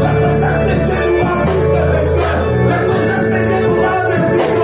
La présence de Dieu nous remplit de vainqueur. La présence de Dieu nous rend de vie.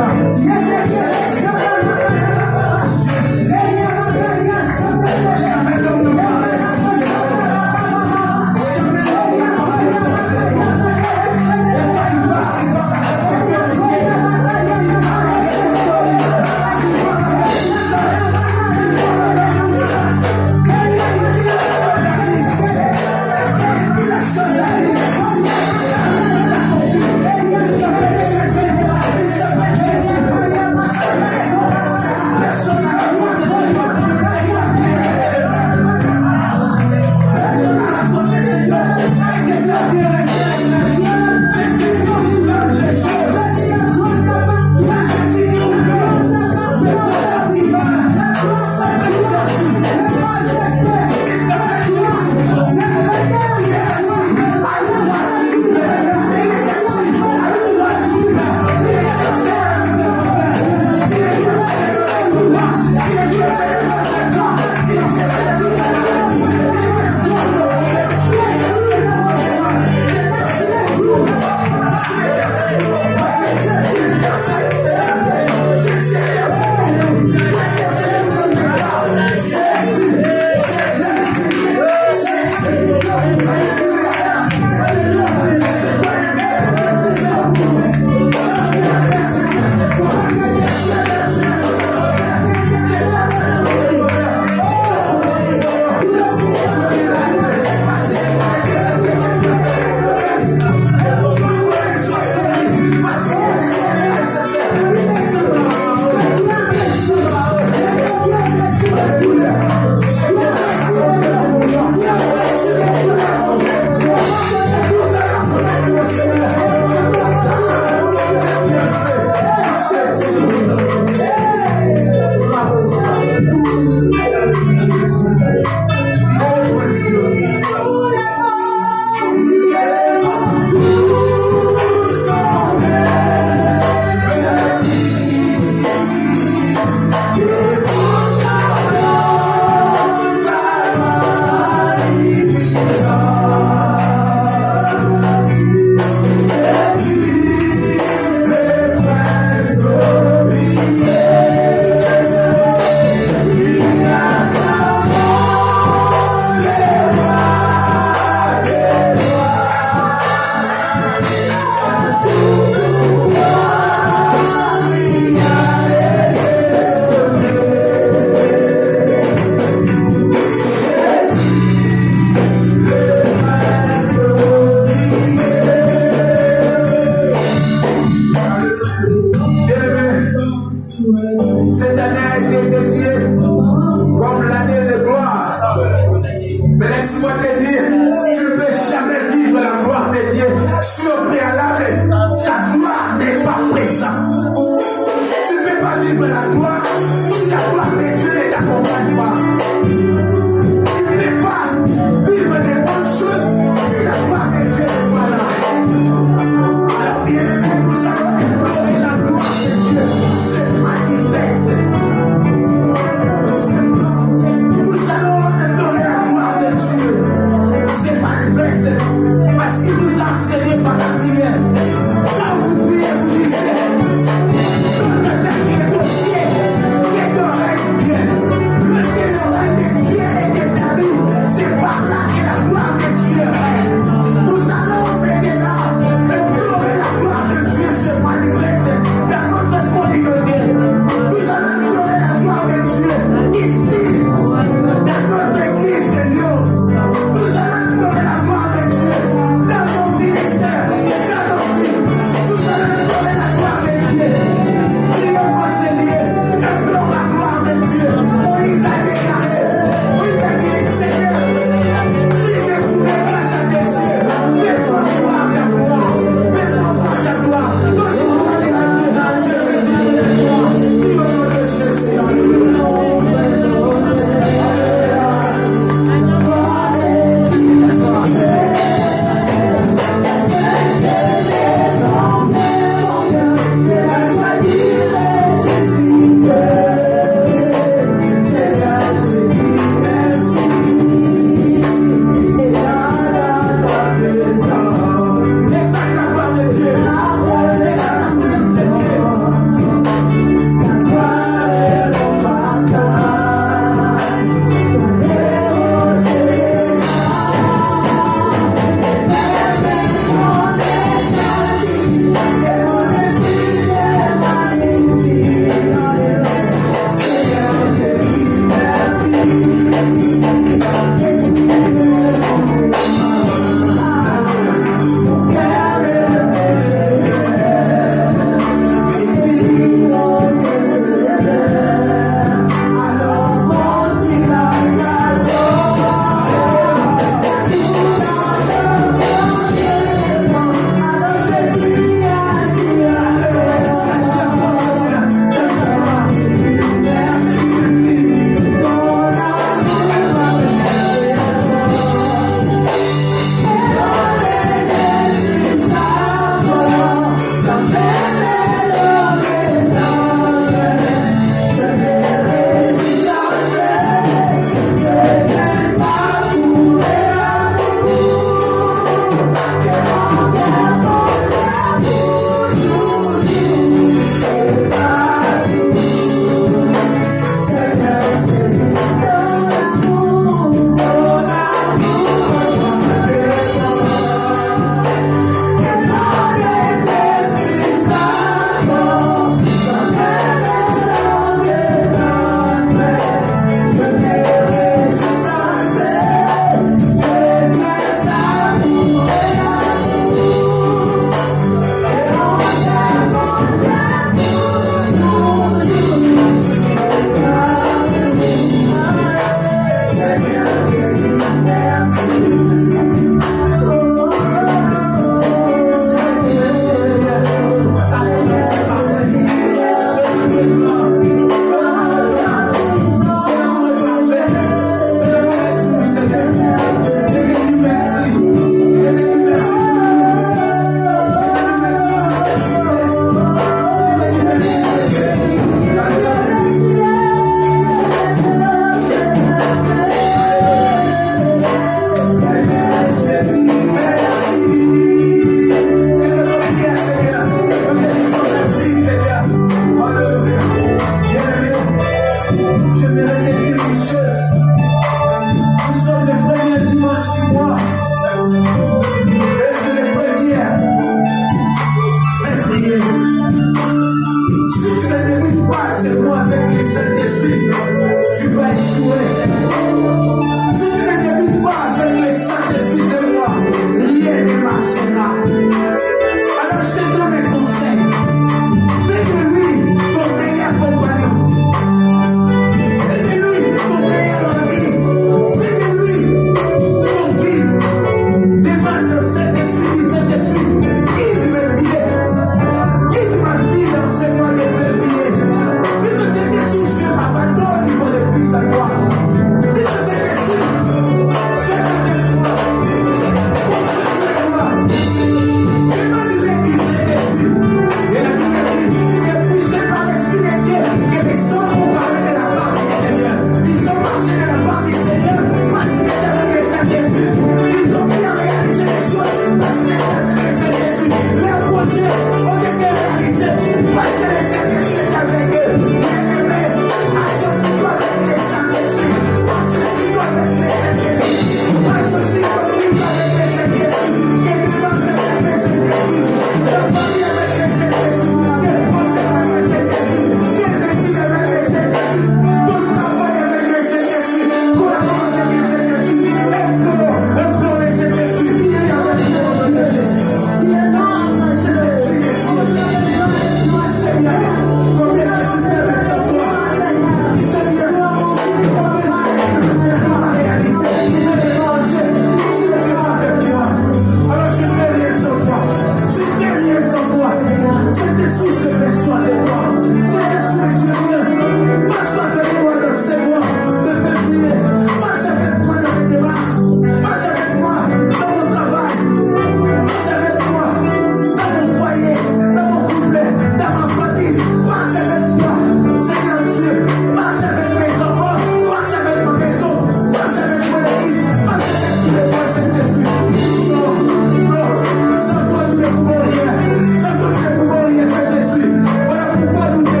Sans toi, nous ne pouvons rien. Sans toi, nous ne pouvons rien, Saint-Esprit. Voilà pourquoi nous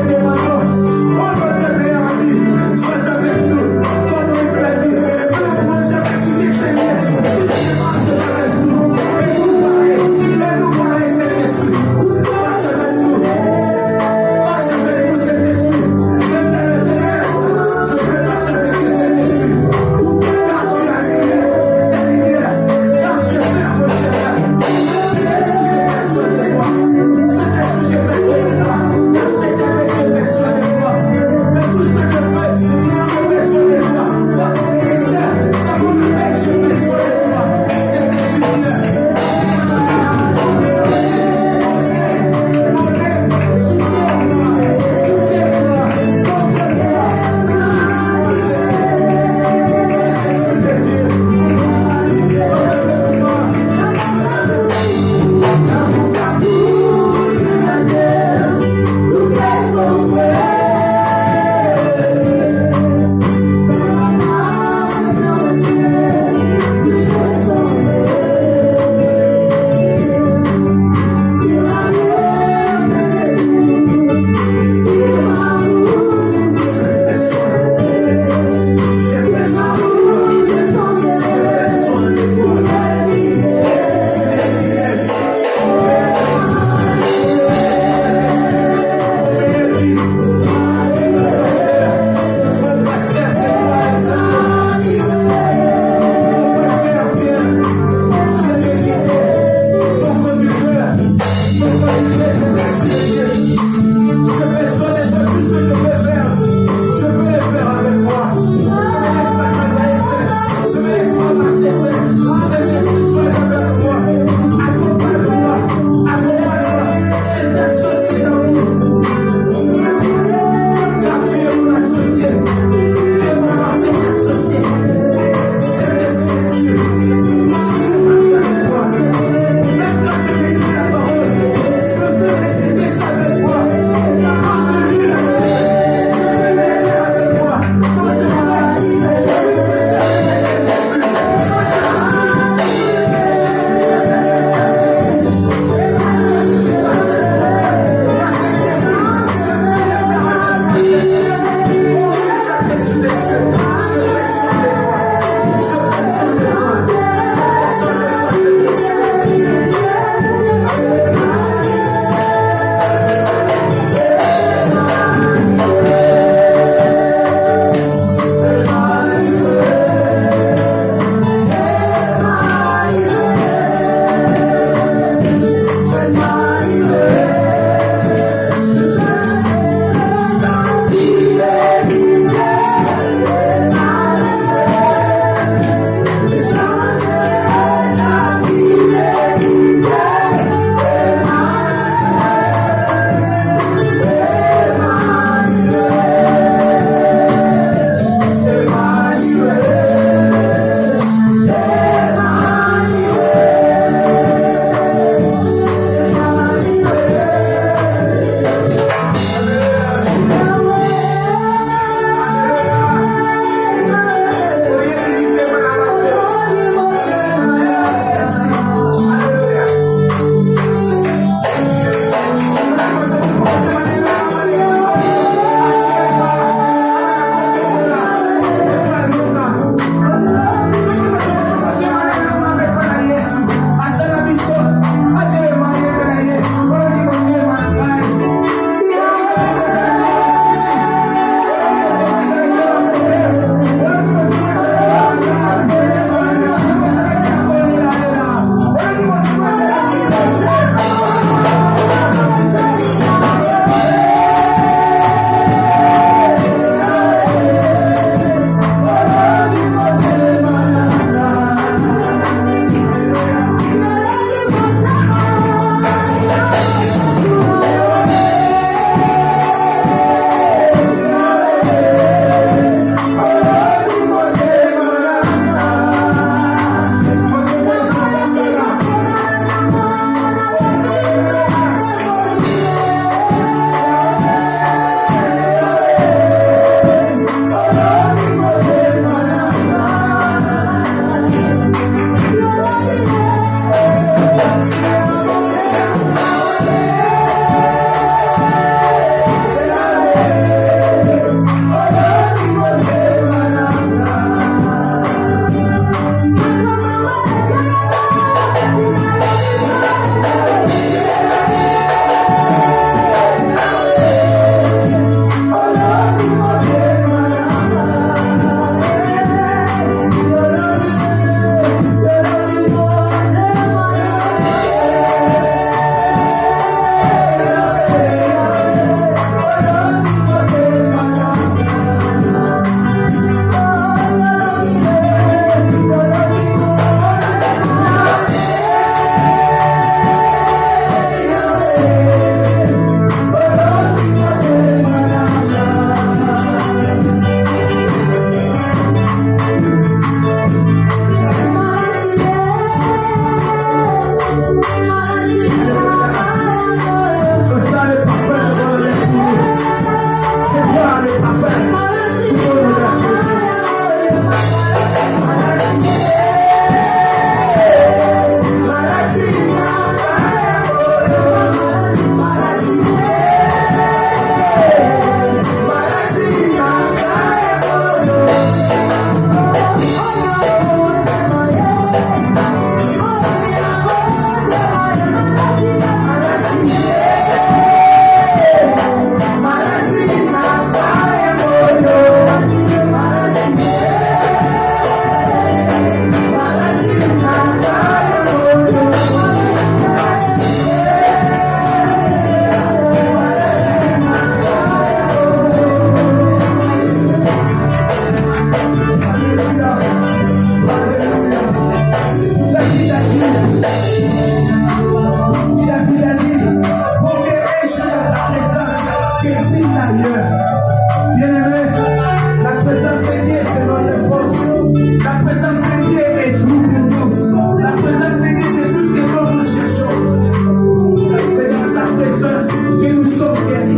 que nous sommes guéris.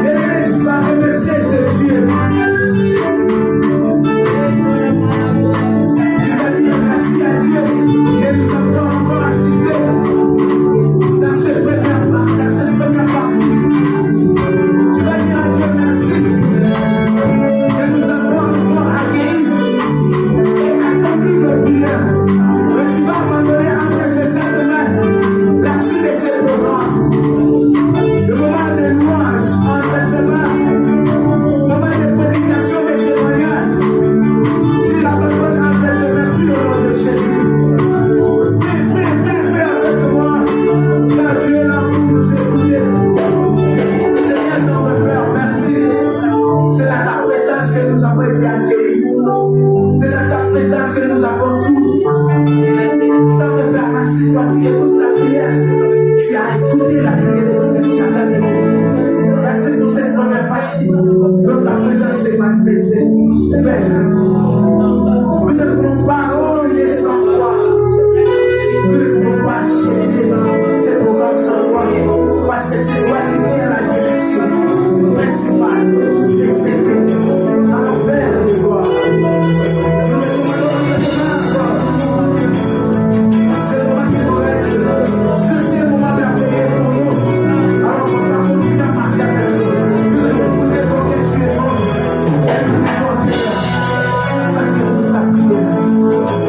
Bien-aimé, tu vas remercier ce Dieu. Tu vas dire merci à Dieu et nous avons encore assisté dans cette première partie. Tu vas dire à Dieu merci et nous avons encore accueilli et accompli le bien. Mais tu vas abandonner après ces 5 semaines la suite de ce programme. Le moment de louange entre ses mains, le moment de prédication et de témoignage. Tu l'abandonnes après ses mains, plus au nom de Jésus. Prie avec moi, car Dieu est là pour nous écouter. Seigneur, notre Père, merci. C'est dans ta présence que nous avons été accueillis. C'est dans ta présence que nous avons tout. Notre Père, merci, toi qui écoutes la prière. Tu as écouté la prière de chacun de nous. Merci pour cette première partie. Donc ta présence s'est manifestée. Père, nous ne voulons pas continuer sans toi. Nous ne pouvons pas acheter ces programmes sans toi. Parce que c'est toi qui tiens la direction principale de cette équipe. Alors Père de gloire, nous ne commandons encore. C'est le moment qui nous reste. Ceci est le moment d'accueillir ton nom. Alors on va continuer à marcher avec nous. Nous allons vous dire combien tu es bon. Et nous disons Seigneur, afin que nous la prière.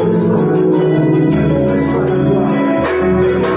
Reçois la gloire. Reçois la gloire. Reçois la gloire. Reçois la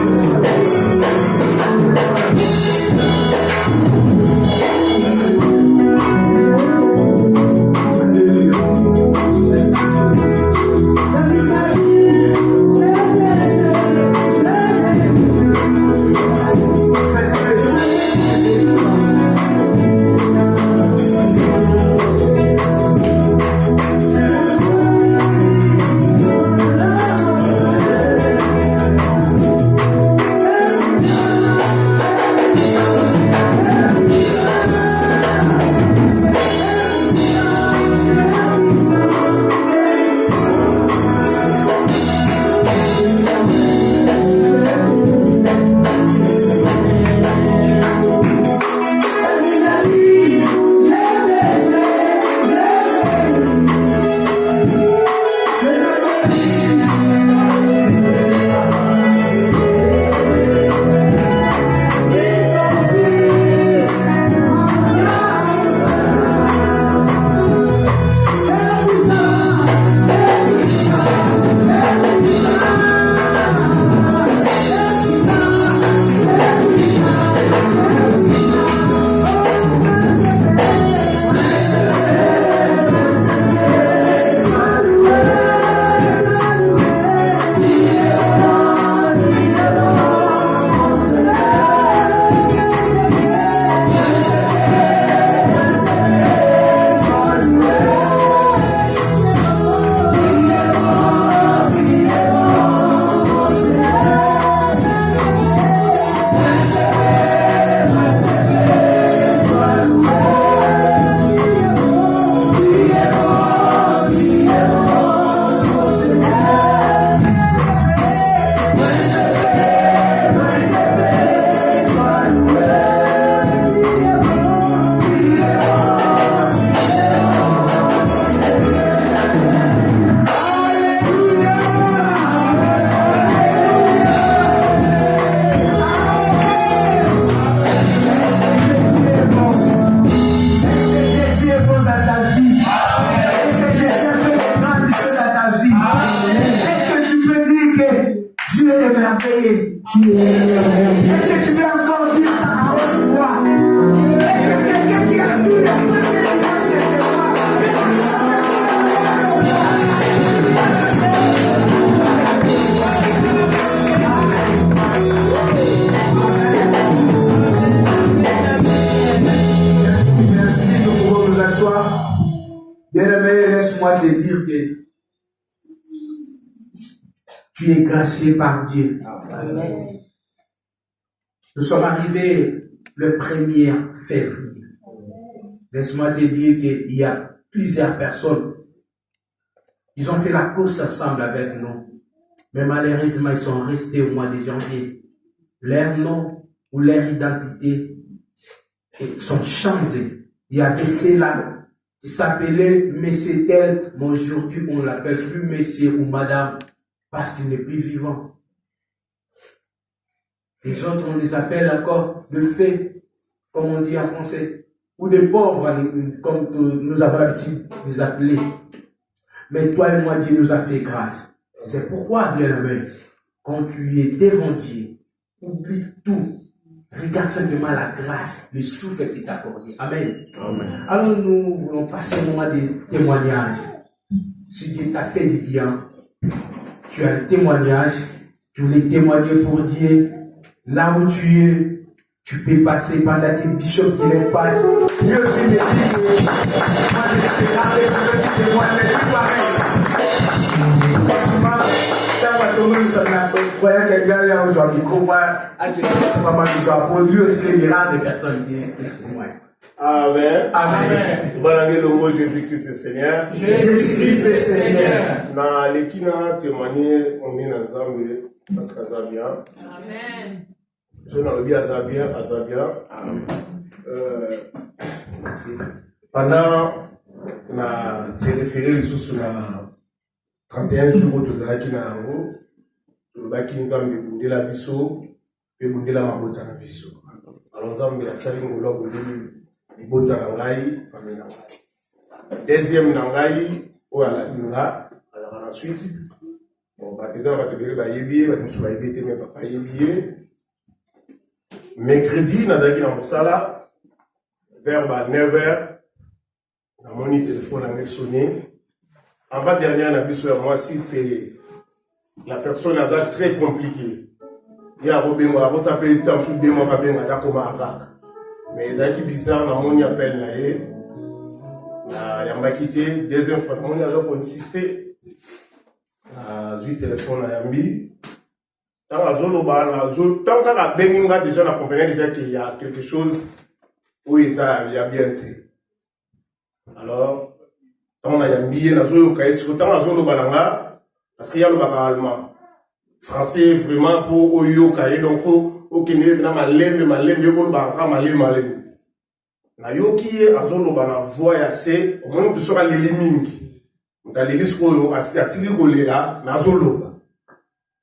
Bien-aimé, laisse-moi te dire que tu es gracié par Dieu. Amen. Nous sommes arrivés le 1er février. Laisse-moi te dire qu'il y a plusieurs personnes. Ils ont fait la course ensemble avec nous. Mais malheureusement, ils sont restés au mois de janvier. Leurs noms où leur identité sont changées. Il y avait celle-là qui s'appelait Monsieur tel, mais aujourd'hui on l'appelle plus Monsieur ou Madame parce qu'il n'est plus vivant. Les autres, on les appelle encore le fait, comme on dit en français, ou des pauvres, comme nous avons l'habitude de les appeler. Mais toi et moi, Dieu nous a fait grâce. C'est pourquoi, bien-aimé, quand tu es devant Dieu, oublie tout. Regarde simplement la grâce, le souffle qui est accordé. Amen. Amen. Alors nous voulons passer un moment de témoignage. Si Dieu t'a fait du bien, tu as un témoignage, tu voulais témoigner pour Dieu. Là où tu es, tu peux passer pendant que Bishop qui les passe. Dieu aussi me dit que moi j'espère que je témoigne, mais tout pareil. Franchement, quand nous sommes croyant que quelqu'un est aujourd'hui, comment à quelqu'un qui va m'en pour lui aussi les grandes personnes qui témoignent. Amen. Amen. Balangé le mot Jésus-Christ est Seigneur. Jésus-Christ est Seigneur. Na l'équina témoigner, on est dans Zambie, parce que ça bien. Amen. Je n'en ai bien Azabia. Pendant na s'est référé sous la 31 jours de Zalaki na Ango, le baki nzambe bunde la biso, pe bunde la mabota na biso. Alors nzambe ya sali ngolo bunde libota na ngai, famille na ngai. Deuxième na ngai, o ala dinga, ala na Suisse. Bon, ba teza ba tebele ba yebiye, ba tso ayebete me papa yebiye. Mercredi, nazaki na mosala, vers 9h, na moni téléphone a sonné. En bas dernière, na biso ya moi, si c'est la personne a très compliquée. Il y a Robin, on s'appelle tant sous des mois, ben à comme à mais ezaki bizarre, na moni appel na ye, na yamba quitté, deuxième fois, moni a donc insisté, na du téléphone à yambi. Tant qu'on a déjà, on a compris déjà qu'il y a quelque chose où il y a bien été. Alors, tant qu'on a yambi, on a joué tant on a joué balanga, parce qu'il y a le bac allemand. Français, vraiment, pour Oyo Kaye, donc faut, ok, na malem, yoko banga, malem. Na yoki, a joué le bana, voie assez, au moins, on peut se faire l'éliminer. On a l'éliminer, on a tiré le là, na joué le.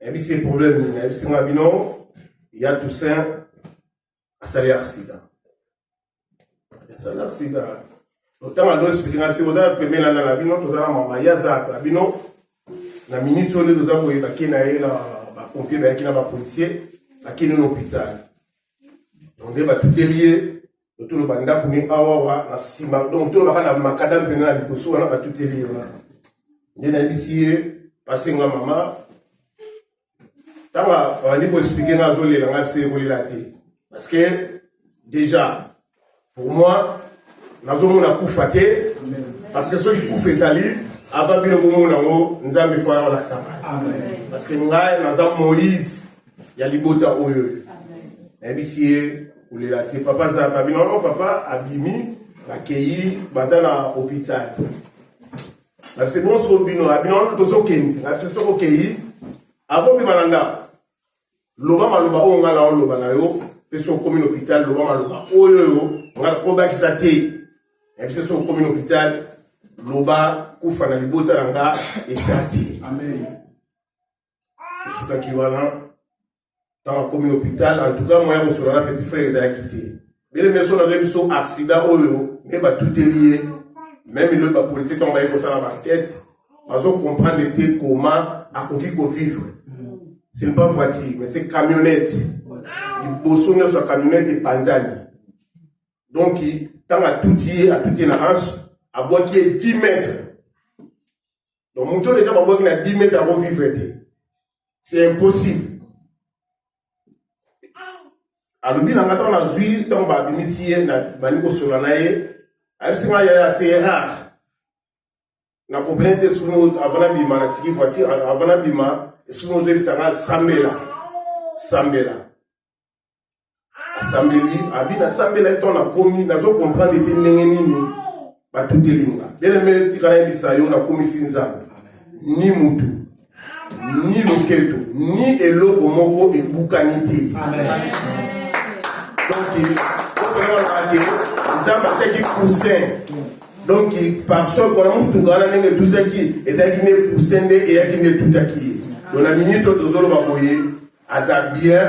Et puis c'est problème, il y a tout ça, à salaire accident. Salaire accident. Autant à l'ouest, il y a un peu de la vie, tout ça, maman, il y a ça, abino, la minute sur les deux ans, il y a qui n'a pas pompier, il y a qui n'a pas policier, il y a qui n'a pas hôpital. Donc, il y a tout lié, tout le banda pour nous, awa, donc tout le banda, macadam, pénal, il faut soit, tout lié. Il y a un ici, passé ma maman. On dit pour expliquer dans le langage, parce que déjà, pour moi, nous avons un coup faté, parce que ceux qui coupent Italie, avant de nous avons fait un accent. Parce que nous avons Moïse, il y a l'ibota Oyo. Et ici, pour les latés, papa Zapa, non, papa Abimi, l'accueilli, basé dans l'hôpital. C'est bon, sur le bino, Abino, tous ok, c'est ok. Avant de malanda, loba maloba o ngala o loba na yo, peso commune hôpital loba maloba o yo, ngala koba kisate. Et puis c'est au commune hôpital loba kufa na libota ranga ezati. Amen. Suka kiwana dans la commune hôpital, en tout cas moi je suis là petit frère a quitté. Mais les personnes avaient son accident o yo, mais ba tout est lié. Même le ba policier quand on va y faire la enquête, parce qu'on comprend l'été comment à quoi qu'il faut vivre. Ce n'est pas voiture, mais c'est camionnette. Il bosse sur sa camionnette et Panzani. Donc, quand à tout y est la hanche, à bois qui est 10 mètres. Donc, mon tour déjà, à bois qui est 10 mètres à revivre. C'est impossible. À l'oubli, on a joué, on a initié, on a mis sur la naïe. C'est rare. On a compris que avant la bima, on a tiré voiture, avant la bima, est-ce que nous avons Sambela? Sambela. Sambeli, Abina Sambela est on a commis, nous avons compris que nous avons pas tout éliminer. Bien aimé, Tikana Bisayo, on a commis Sinzam. Ni Moutou, ni Loketo, ni Elo Omoko et Boukaniti. Amen. qui poussin. Donc, par choc, on a tout gagné tout acquis. Et ça qui n'est poussin et qui n'est tout acquis. Donc, la minute de Zolo Baboye, Aza bien.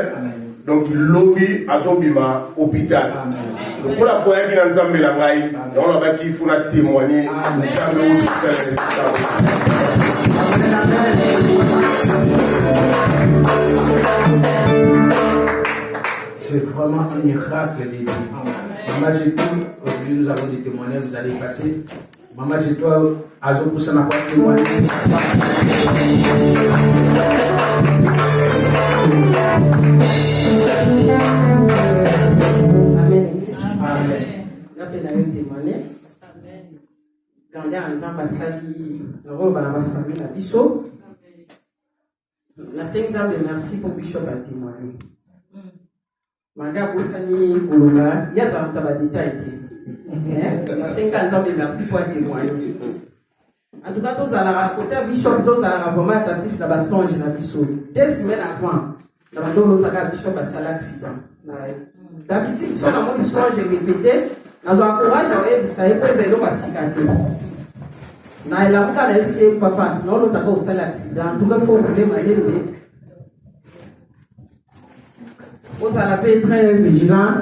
Donc, lobby Azobima, hôpital. Donc, pour la première qui est dans Zambé Langaï, on a qui faut témoigner. C'est vraiment un miracle de Dieu. Maman Jetou, aujourd'hui nous avons des témoignages, vous allez passer. Maman Jetou, Azo Poussa n'a pas témoigné. Amen. Amen. Nous avons témoigné. Quand on a ensemble, nous avons ma famille, la Bishop. La Seigneur, merci pour Bishop à témoigner. Manga Boussani Kolonga, il y a ça dans la détail. La 50 ans, merci pour témoigner. En tout cas, tous à la raconter, Bishop, tous à la vraiment attentif dans la songe dans Bishop. 2 semaines avant, dans la donne Bishop a un accident. D'habitude, si on a mon songe répété, nous avons encouragé à eux, ça est posé l'eau à cicatrice. Na la muka na yise papa, non l'autre a causé l'accident. En tout cas, il faut vous demander. Vous allez être très vigilant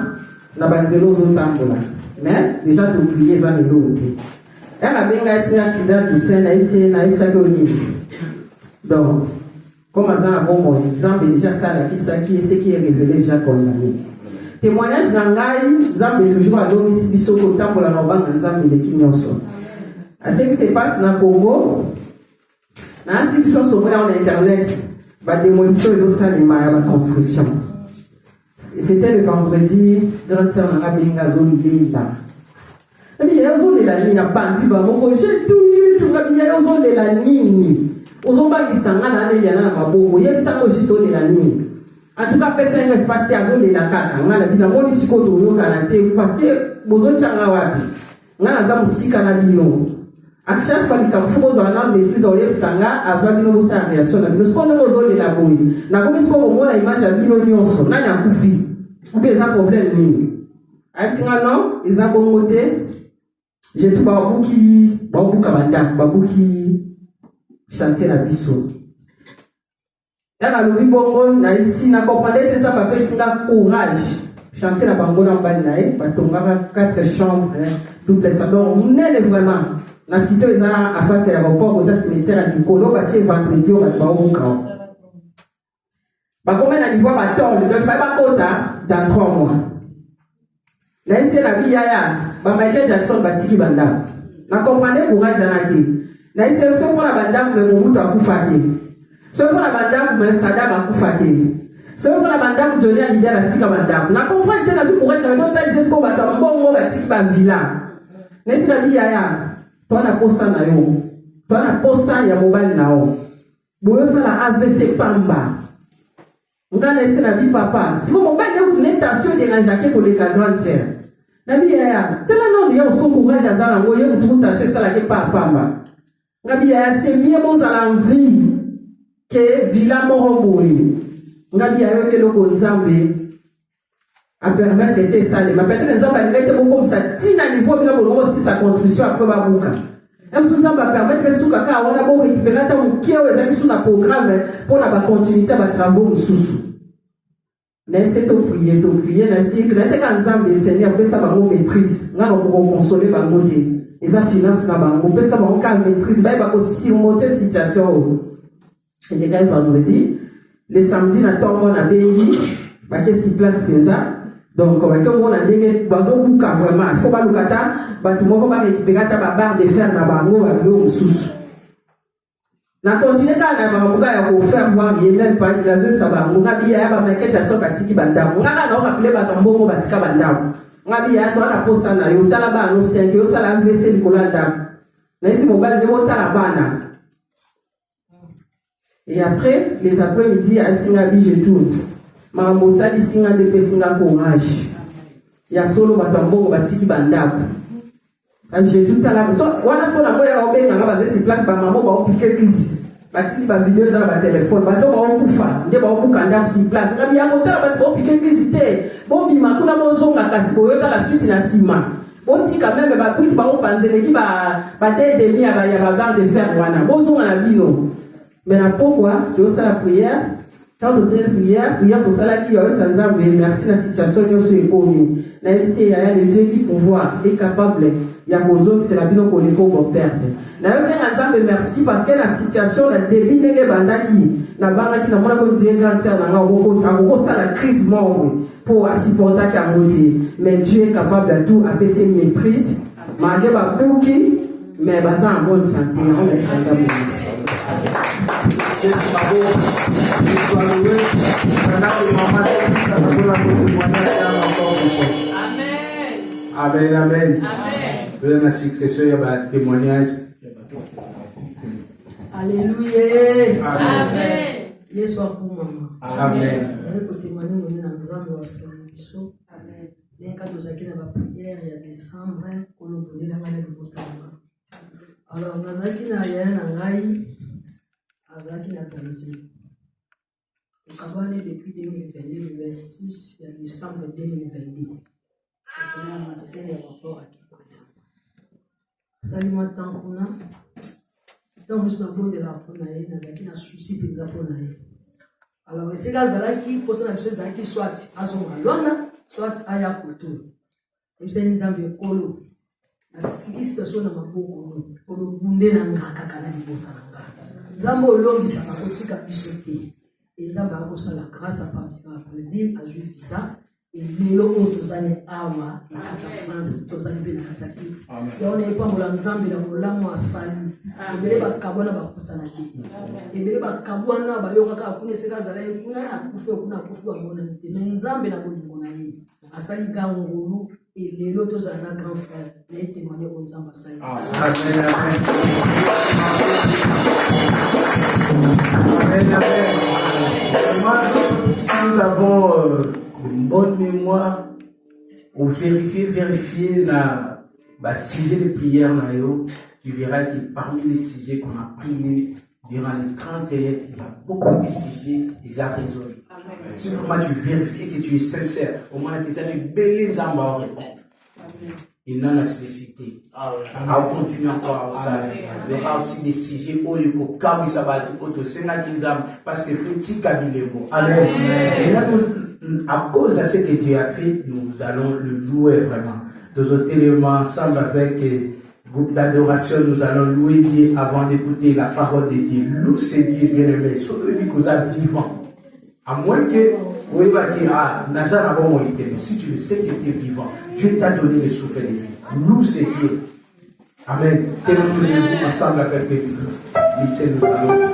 dans les tambola. Mais déjà, de prier, ça n'est l'autre. Elle a bien un accident tout seul, elle a eu ça donc, comme ça, bon, mon exemple, déjà ça, ce qui est révélé déjà condamné. Témoignage d'Angaï, Zambé toujours à l'homme ici, biso au tambola, dans le banc, Zambé de Kinyoso. À ce qui se passe dans le Congo, dans la situation sur Internet, la démolition des eaux la construction. C'était le vendredi, grande sœur n'a pas bien zone là. Et puis, il y a zone de la ligne à Bandi, j'ai tout, il y a zone de la ligne. Aux hommes qui s'en allent, il y a un mabo, il y a juste de la ligne. En tout cas, personne ne se passe à zone de la caca. On a la ville, on dit qu'on parce que vos autres changawapi. On a la zone si à à chaque fois qu'il faut qu'on ait maîtrise au yeux sanga avant de nous faire réaction nous sommes aux zones de la boue na comme si on voit l'image à bino nyonso na ya kufi ou bien un problème ni ainsi non ils ont bon côté j'ai tout babu qui chanter la biso là le bibongo na ici na comprendre des ça papa singa courage chanter la bango na banaï batonga 4 chambres double salon on est vraiment. La cité est à face de l'aéroport, au cimetière à Kikolo, bâti vendredi, on va pas au camp. Bah, comme elle a dit, va tomber, ne fais pas quota dans 3 mois. Là, c'est la vie, bah, Michael Jackson, bâti qui banda. La comprenez, courage, j'en ai dit. Là, c'est aussi pour la banda, mais mon bout à coup faté. C'est pour la banda, mais Saddam a coup faté. C'est pour la banda, Johnny a l'idée à la tika banda. La comprenez, t'es là, tu pourrais, mais non, t'as dit, c'est ce qu'on va tomber, bon, on va tika ba villa. N'est-ce la vie, toi na posa na yo toi na posa ya mobile na yo boyo sala AVC pamba ngana ese na bi papa si mobile yo l'intention de rajaker ko le grande sœur na bi ya tela non yo so courage azala ngo yo mutu tentation sala ke pamba ngabi ya c'est mieux bon za l'envie que villa morobori ngabi ya yo ke loko nzambe à permettre de ça mais peut-être nzambe alete beaucoup comme ça tina niveau bila bongo aussi sa contribution après babuka même si nzambe permettre suka ka wana bo récupérer ta mukio ezali sous na programme pour la continuité ba travaux mususu même c'est to prier même si c'est quand nzambe Seigneur peut ça bango maîtrise ngana ko consoler bango te eza finance na bango peut ça bango ka maîtrise ba ko surmonter situation et les gars vendredi les samedi na tombo na bengi ba ke si place pesa. Donc, comme on a dit, vraiment, il faut pas le kata, tout le monde va récupérer ta barre de fer dans bango à l'eau sous. Na continuer quand on a faire voir, il même pas de la zone, ça va. On a bien, on a Michael Jackson batiki bandam. On a appelé batambo batika bandam. On a bien, on a posé ça na yo talaba no 5 yo sala VC Nicolas dam. Na ici mobile de monta la bana. Et après, les après-midi, à Singabi, je tourne. Mamota di singa de pesinga courage ya solo batambo batiki bandaku j'ai tout à la so wana so na moya obenga nga baze si place ba maman ba opiquer crise batili ba vidéo za ba téléphone bato ba okufa nde ba okukanda sur place kabi ya kotala bato ba piquer visiter bon bima kuna bozonga kasi boyota la suite na sima boti quand même ba kuit ba opanzele ki ba demi ya ba barre de fer wana bozonga na bino mais na pourquoi tu osa la prière tant de cette prière pour ça qui a sans merci la situation de ce économie na MC ya le Dieu qui pouvoir est capable ya kozon c'est la bino ko le ko perdre na yo senga merci parce que la situation la début ndenge bandaki na banga ki na mona ko Dieu grand terre na ngoko ça la crise mort pour supporter ka monter mais Dieu est capable de tout apaiser maîtrise malgré ba bouki mais baza en bonne santé on est santé Amen, amen. Vous avez un successeur, il y a un témoignage. Alléluia. Amen. Les soirs pour maman. Amen. Pour témoigner, on est dans le Zambie, on s'est mis. Amen. Les cas de chacun de la prière, il y a décembre, on nous donne la main de Botama. Alors, nous avons dit qu'il y a un rail, Azaki n'a pas ici. Nous avons depuis 2022, le 26 décembre 2022. C'est qu'il y a un matin de rapport à qui présent. Salut-moi tant qu'on a. Donc, nous avons de la ponaille, nous avons un souci de la ponaille. Alors, c'est là qui pose la chose qui soit à son malona, soit à Yakoto. Et c'est une zambie colo. La petite situation n'a pas beaucoup. Pour le bounder dans la kakana du botananga. Zambo longi sa makotika bisoté. Et Zamba a reçu la grâce à partir du Brésil, à jouer visa. Et Melo Otozane Awa, la France, Tozane Bena Katakit. Et on n'est pas dans la Zambie, la Moa Sali. Et Bele Bakabana Bakutanati. Et Bele Bakabana Bayoka, Kune Segazala, Kuna, Kufu, Kuna, Kufu, Monanite. Mais Zambie n'a pas de monaï. Asali Gangolu et Melo Tozana grand frère. Les témoigner aux Zamba Sali. Amen, amen. Moi, si nous avons une bonne mémoire, ou vérifier la sujet de prière, tu verras que parmi les sujets qu'on a priés durant les 31, il y a beaucoup de sujets, ils ont résolu. Si vraiment tu vérifies que tu es sincère, au moins tu as une belle zamba répondre. Il n'en a nécessité. On continue encore à ça. Il y aura aussi des sujets où il faut que ça va être parce que faut que Amen. Et là, à cause de ce que Dieu a fait, nous allons le louer vraiment. Nous autres éléments ensemble avec le groupe d'adoration, nous allons louer Dieu avant d'écouter la parole de Dieu. Loue ce Dieu bien-aimé, surtout lui que vous êtes vivant. À moins que vous va dire, si tu le sais que tu es vivant, Dieu t'a donné le souffle de vie. Loue ce Dieu. Amen. Que nous nous ensemble avec les vivants. Lycée, nous allons.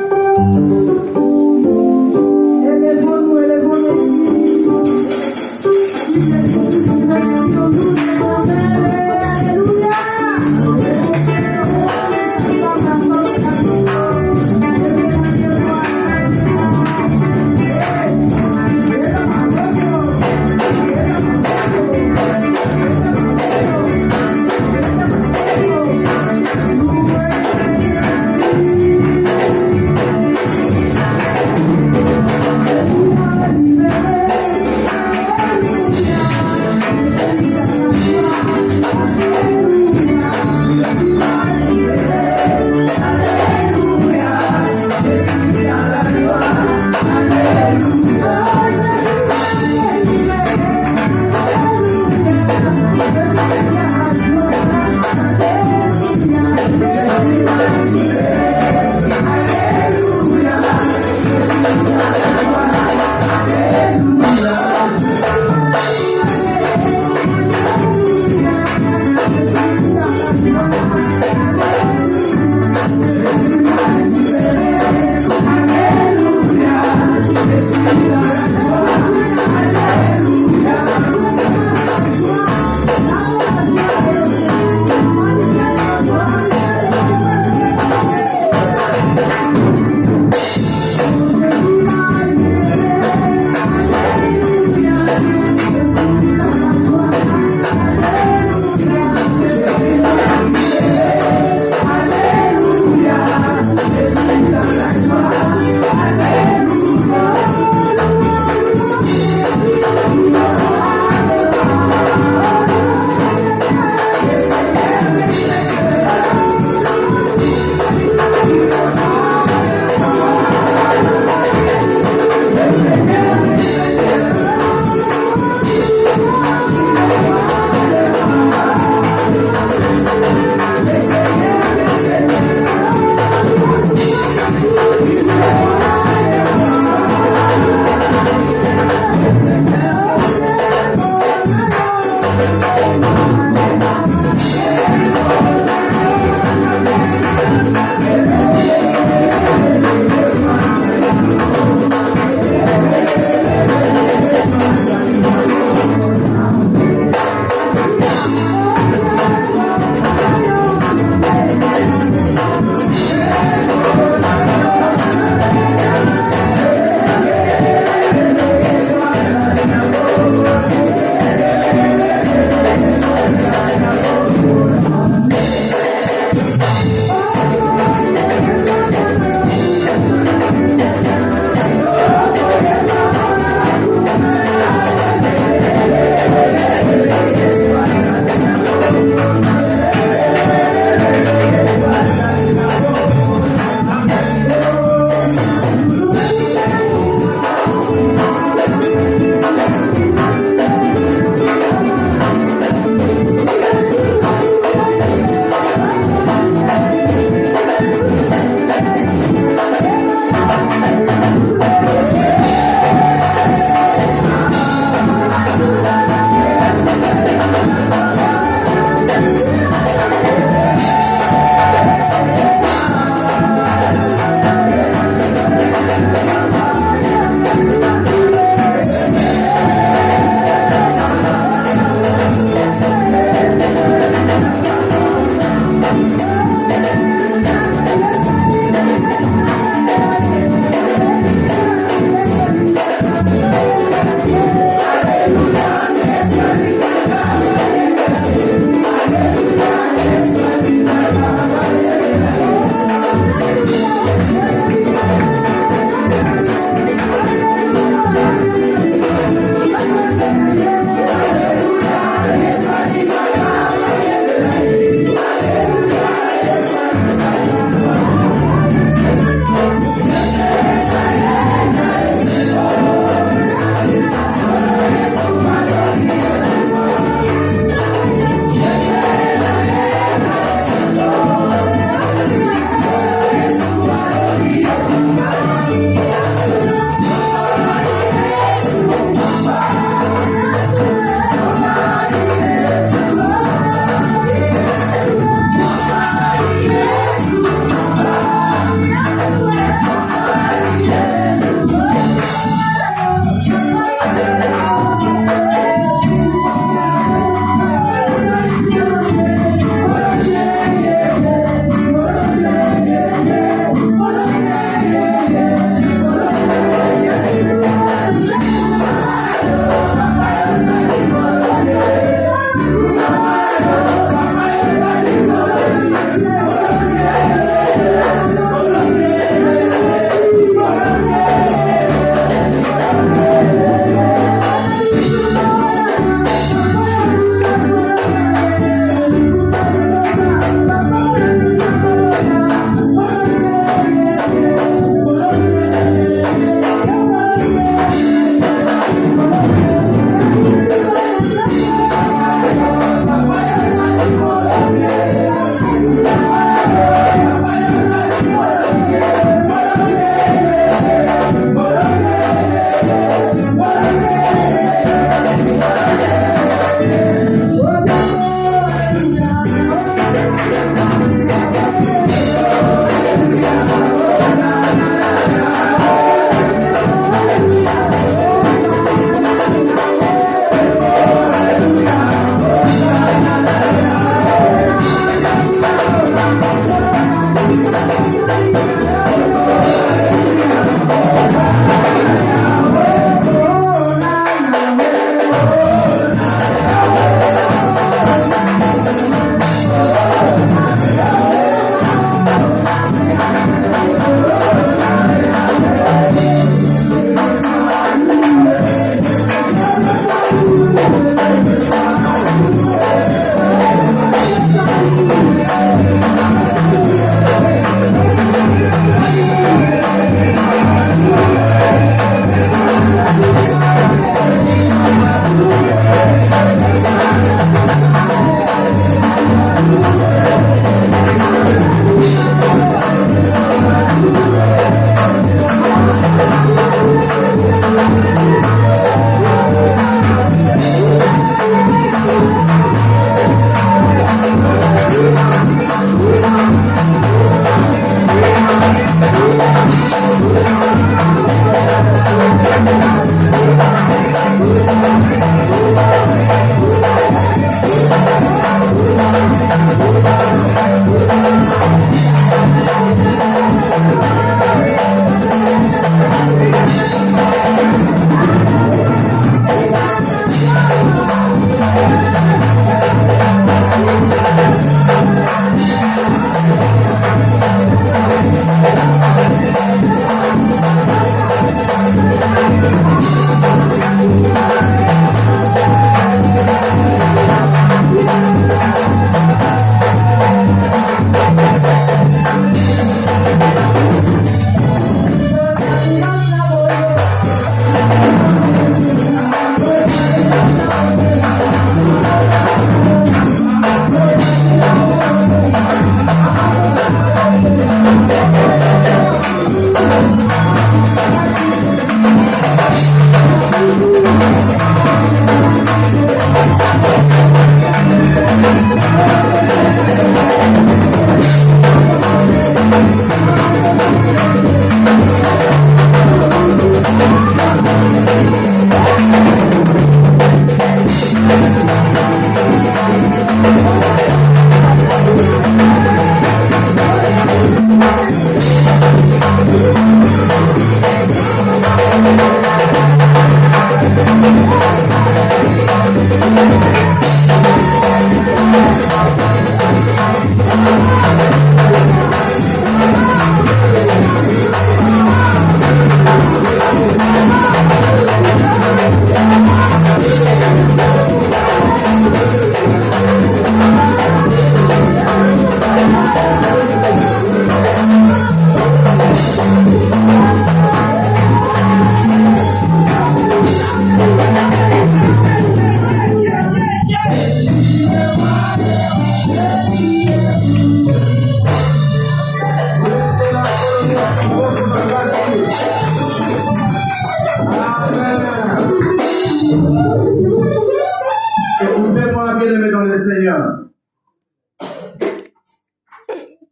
le Seigneur.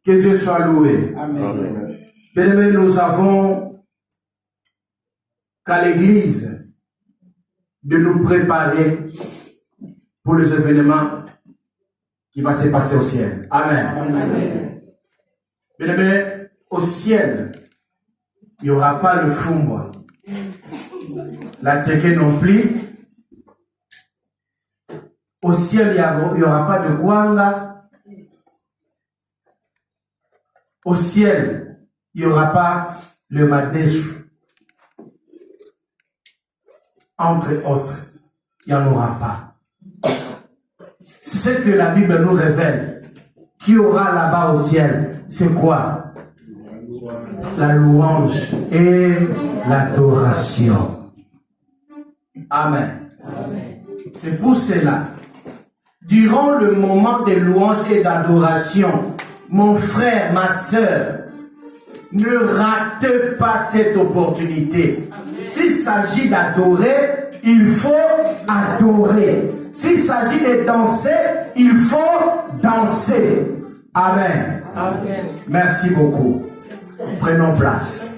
Que Dieu soit loué. Amen. Bien-aimés, nous avons qu'à l'Église de nous préparer pour les événements qui vont se passer au ciel. Amen. Amen. Bien-aimés, au ciel, il n'y aura pas le fumba, la teke non plus. Au ciel, il n'y aura pas de guanga. Au ciel, il n'y aura pas le madessu. Entre autres, il n'y en aura pas. Ce que la Bible nous révèle, qu'il y aura là-bas au ciel, c'est quoi? La louange et l'adoration. Amen. C'est pour cela, durant le moment de louange et d'adoration, mon frère, ma soeur, ne rate pas cette opportunité. S'il s'agit d'adorer, il faut adorer. S'il s'agit de danser, il faut danser. Amen. Amen. Merci beaucoup. Prenons place.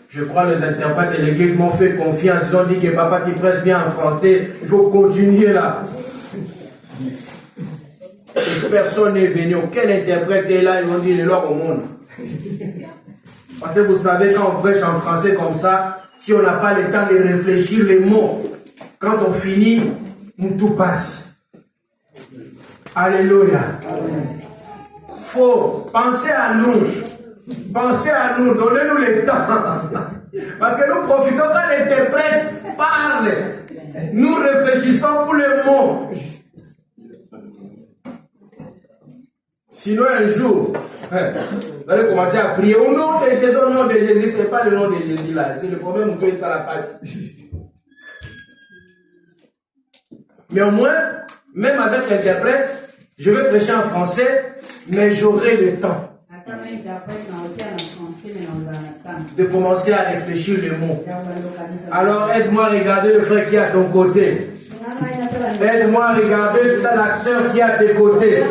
Je crois que les interprètes de l'église m'ont fait confiance. Ils ont dit que papa, tu prêches bien en français. Il faut continuer là. Et personne n'est venu. Quel interprète est là? Ils ont dit les lois au monde. Parce que vous savez, quand on prêche en français comme ça, si on n'a pas le temps de réfléchir les mots, quand on finit, tout passe. Alléluia. Faut penser à nous. Pensez à nous, donnez-nous le temps. Parce que nous profitons quand l'interprète parle. Nous réfléchissons pour les mots. Sinon un jour, vous allez commencer à prier au nom de Jésus, au nom de Jésus. Ce n'est pas le nom de Jésus là. C'est le problème où tu ça la passe. Mais au moins, même avec l'interprète, je vais prêcher en français, mais j'aurai le temps de commencer à réfléchir les mots. Alors aide-moi à regarder le frère qui est à ton côté. Aide-moi à regarder la soeur qui est à tes côtés.